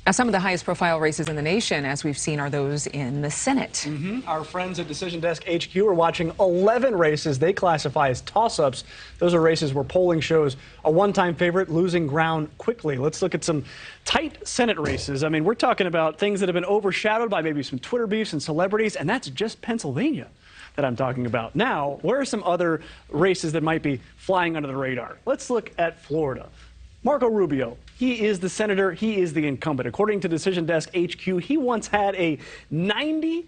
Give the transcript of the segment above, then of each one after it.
Now, some of the highest profile races in the nation, as we've seen, are those in the Senate. Our friends at Decision Desk HQ are watching 11 races they classify as toss-ups. Those are races where polling shows a one-time favorite losing ground quickly. Let's look at some tight Senate races. I mean, we're talking about things that have been overshadowed by maybe some Twitter beefs and celebrities, and that's just Pennsylvania that I'm talking about. Now, where are some other races that might be flying under the radar? Let's look at Florida. Marco Rubio, he is the senator, he is the incumbent. According to Decision Desk HQ, he once had a 95%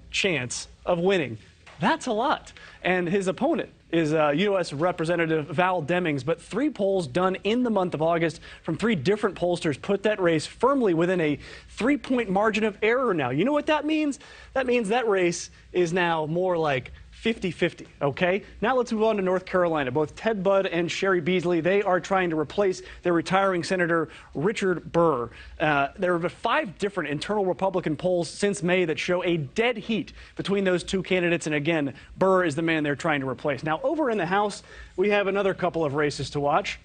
chance of winning. That's a lot. And his opponent is U.S. Representative Val Demings, but 3 polls done in the month of August from 3 different pollsters put that race firmly within a 3-point margin of error now. You know what that means? That means that race is now more like 50-50, okay? Now let's move on to North Carolina. Both Ted Budd and Sherry Beasley, they are trying to replace their retiring Senator Richard Burr. There have been 5 different internal Republican polls since May that show a dead heat between those 2 candidates, and again, Burr is the man they're trying to replace. Now, over in the House, we have another couple of races to watch.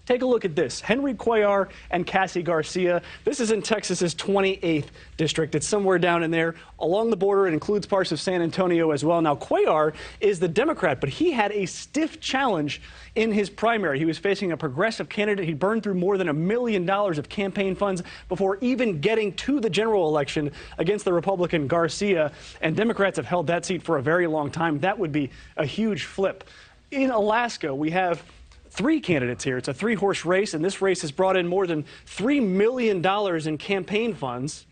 Take a look at this. Henry Cuellar and Cassie Garcia. This is in Texas's 28th district. It's somewhere down in there along the border. It includes parts of San Antonio as well. Now, Cuellar is the Democrat, but he had a stiff challenge in his primary. He was facing a progressive candidate. He burned through more than $1 million of campaign funds before even getting to the general election against the Republican Garcia. And Democrats have held that seat for a very long time. That would be a huge flip. In Alaska, we have 3 candidates here. It's a 3-horse race, and this race has brought in more than $3 million in campaign funds.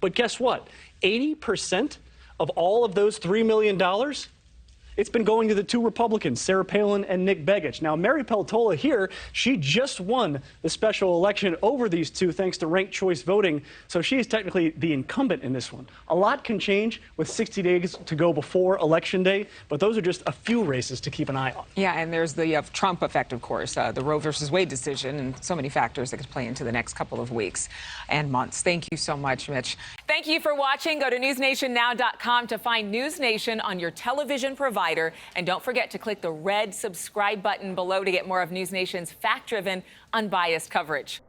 But guess what? 80% of all of those $3 million, it's been going to the 2 Republicans, Sarah Palin and Nick Begich. Now, Mary Peltola here, she just won the special election over these 2 thanks to ranked choice voting, so she is technically the incumbent in this one. A lot can change with 60 days to go before Election Day, but those are just a few races to keep an eye on. Yeah, and there's the Trump effect, of course, the Roe versus Wade decision, and so many factors that could play into the next couple of weeks and months. Thank you so much, Mitch. Thank you for watching. Go to newsnationnow.com to find NewsNation on your television provider. And don't forget to click the red subscribe button below to get more of NewsNation's fact-driven, unbiased coverage.